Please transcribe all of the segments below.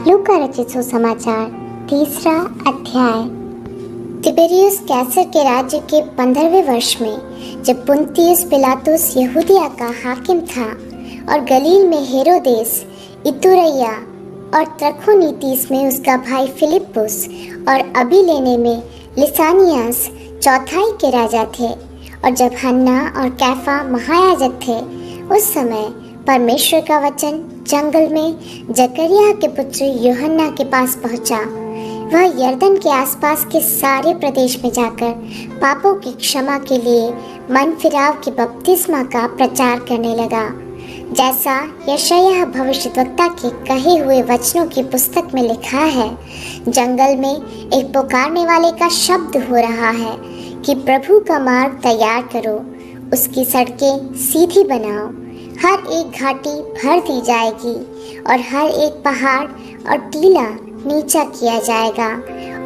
लूका रचित सुसमाचार 3 अध्याय। तिबेरियुस कैसर के राज्य के 15वें वर्ष में, जब पुन्तियुस पिलातुस यहूदिया का हाकिम था और गलील में हेरोदेस, इतुरैया और त्रखोनीतिस में उसका भाई फिलिप्पुस और अबिलेने में लिसानियास चौथाई के राजा थे, और जब हन्ना और कैफा महायाजक थे, उस समय परमेश्वर का वचन जंगल में जकरिया के पुत्र यूहन्ना के पास पहुंचा। वह यरदन के आसपास के सारे प्रदेश में जाकर पापों की क्षमा के लिए मन फिराव के बपतिस्मा का प्रचार करने लगा, जैसा यशायाह भविष्यद्वक्ता के कहे हुए वचनों की पुस्तक में लिखा है। जंगल में एक पुकारने वाले का शब्द हो रहा है कि प्रभु का मार्ग तैयार करो, उसकी सड़कें सीधी बनाओ। हर एक घाटी भर दी जाएगी और हर एक पहाड़ और टीला नीचा किया जाएगा,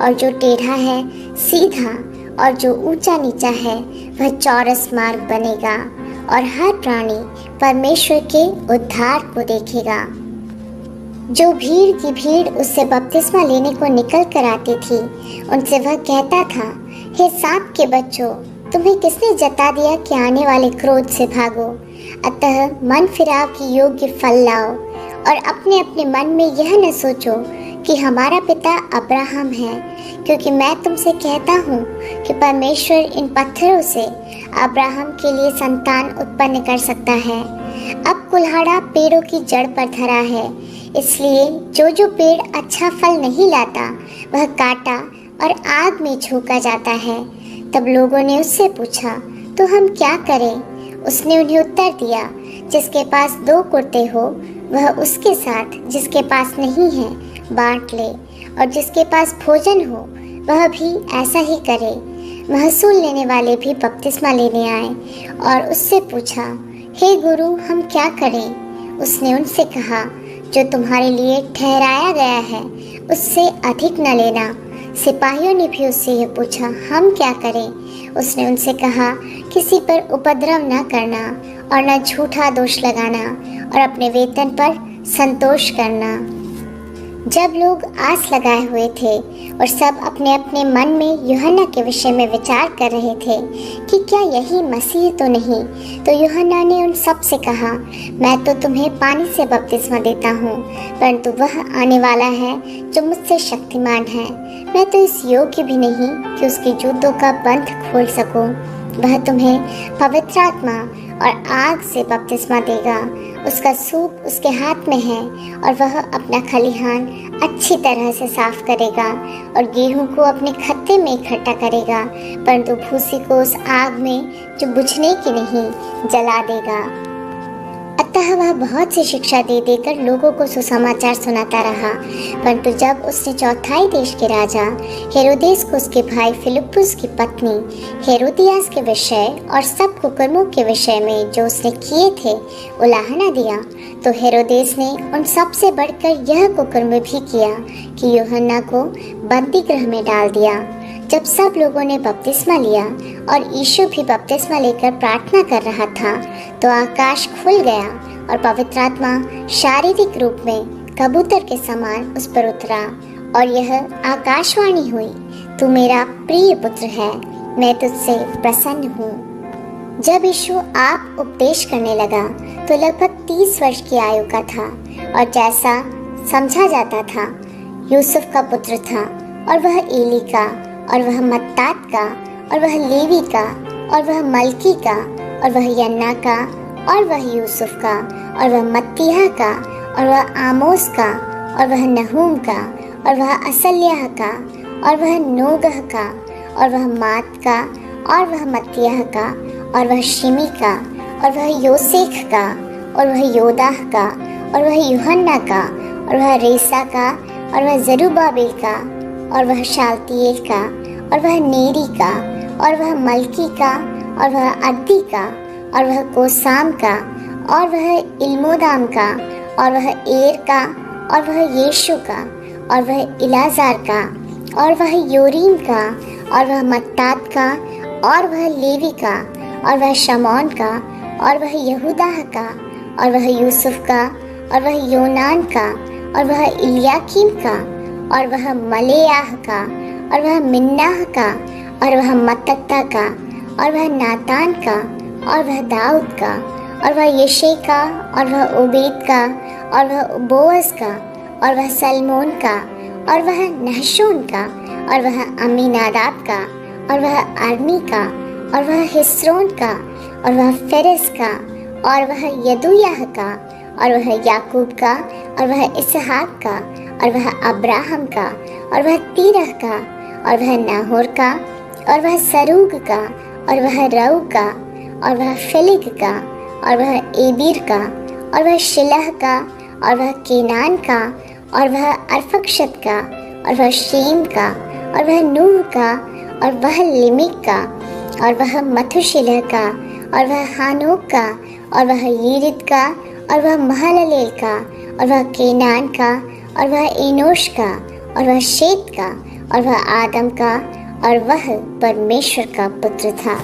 और जो टेढ़ा है सीधा और जो ऊंचा नीचा है वह चौरस मार्ग बनेगा, और हर प्राणी परमेश्वर के उद्धार को देखेगा। जो भीड़ की भीड़ उससे बपतिस्मा लेने को निकल कर आती थी, उनसे वह कहता था, हे सांप के बच्चों, तुम्हें किसने जता दिया कि आने वाले क्रोध से भागो? अतः मन फिराव की योग्य फल लाओ, और अपने अपने मन में यह न सोचो कि हमारा पिता अब्राहम है, क्योंकि मैं तुमसे कहता हूँ कि परमेश्वर इन पत्थरों से अब्राहम के लिए संतान उत्पन्न कर सकता है। अब कुल्हाड़ा पेड़ों की जड़ पर धरा है, इसलिए जो पेड़ अच्छा फल नहीं लाता वह काटा और आग में झोंका जाता है। तब लोगों ने उससे पूछा, तो हम क्या करें? उसने उन्हें उत्तर दिया, जिसके पास 2 कुर्ते हो वह उसके साथ जिसके पास नहीं है बांट ले, और जिसके पास भोजन हो वह भी ऐसा ही करे। महसूल लेने वाले भी बपतिस्मा लेने आए और उससे पूछा, हे गुरु, हम क्या करें? उसने उनसे कहा, जो तुम्हारे लिए ठहराया गया है उससे अधिक न लेना। सिपाहियों ने भी उससे यह पूछा, हम क्या करें? उसने उनसे कहा, किसी पर उपद्रव न करना और न झूठा दोष लगाना, और अपने वेतन पर संतोष करना। जब लोग आस लगाए हुए थे और सब अपने अपने मन में यूहन्ना के विषय में विचार कर रहे थे कि क्या यही मसीह तो नहीं, तो यूहन्ना ने उन सब से कहा, मैं तो तुम्हें पानी से बपतिस्मा देता हूँ, परंतु वह आने वाला है जो मुझसे शक्तिमान है। मैं तो इस योग्य भी नहीं कि उसके जूतों का बंध खोल सकूं। वह तुम्हें पवित्र आत्मा और आग से बपतिस्मा देगा। उसका सूप उसके हाथ में है, और वह अपना खलिहान अच्छी तरह से साफ करेगा और गेहूं को अपने खत्ते में इकट्ठा करेगा, परंतु भूसी को उस आग में जो बुझने की नहीं जला देगा। अतः वह बहुत सी शिक्षा दे देकर लोगों को सुसमाचार सुनाता रहा। परंतु जब उसने चौथाई देश के राजा हेरोदेस को उसके भाई फिलिप्पुस की पत्नी हेरोदियास के विषय और सब कुकर्मों के विषय में जो उसने किए थे उलाहना दिया, तो हेरोदेस ने उन सब से बढ़कर यह कुकर्म भी किया कि यूहन्ना को बंदी गृह में डाल दिया। जब सब लोगों ने बपतिस्मा लिया और यीशु भी बपतिस्मा लेकर प्रार्थना कर रहा था, तो आकाश खुल गया और पवित्र आत्मा शारीरिक रूप में कबूतर के समान उस पर उतरा, और यह आकाशवाणी हुई, तू मेरा प्रिय पुत्र है, मैं तुझसे प्रसन्न हूँ। जब यीशु आप उपदेश करने लगा तो लगभग 30 वर्ष की आयु का था, और जैसा समझा जाता था यूसुफ का पुत्र था, और वह एली का, और वह मत्तात का, और वह लेवी का, और वह मलकी का, और वह यन्ना का, और वह यूसुफ का, और वह मत्तियाह का, और वह आमोस का, और वह नहूम का, और वह असल्याह का, और वह नोगह का, और वह मात का, और वह मत्तियाह का, और वह शिमी का, और वह योसेख का, और वह योदाह का, और वह यूहन्ना का, और वह रेसा का, और वह जरुब्बाबेल का, और वह शालतिएल का, और वह नेरी का, और वह मलकी का, और वह अद्दी का, और वह कोसाम का, और वह इल्मोदाम का, और वह एर का, और वह यीशु का, और वह इलाजार का, और वह योरीम का, और वह मत्तात का, और वह लेवी का, और वह शमौन का, और वह यहूदाह का, और वह यूसुफ का, और वह योनान का, और वह इल्याकीम का, और वह मलेयाह का, और वह मिन्नाह का, और वह मत्तता का, और वह नातान का, और वह दाऊद का, और वह यशे का, और वह ओबेद का, और वह बोअज का, और वह सलमोन का, और वह नहशोन का, और वह अमीनादाब का, और वह अरनी का, और वह हिस्रोन का, और वह फेरेस का, और वह यदुयाह का, और वह याकूब का, और वह इसहाक का, और वह अब्राहम का, और वह तीरह का, और वह नाहोर का, और वह सरूग का, और वह रऊ का, और वह फिलिग का, और वह एबीर का, और वह शिलह का, और वह केनान का, और वह अरफक्षद का, और वह शेम का, और वह नूह का, और वह लिमिक का, और वह मथुशिलह का, और वह हानोक का, और वह यीरिद का, और वह महललेल का, और वह केनान का, और वह एनोश का, और वह शेत का, और वह आदम का, और वह परमेश्वर का पुत्र था।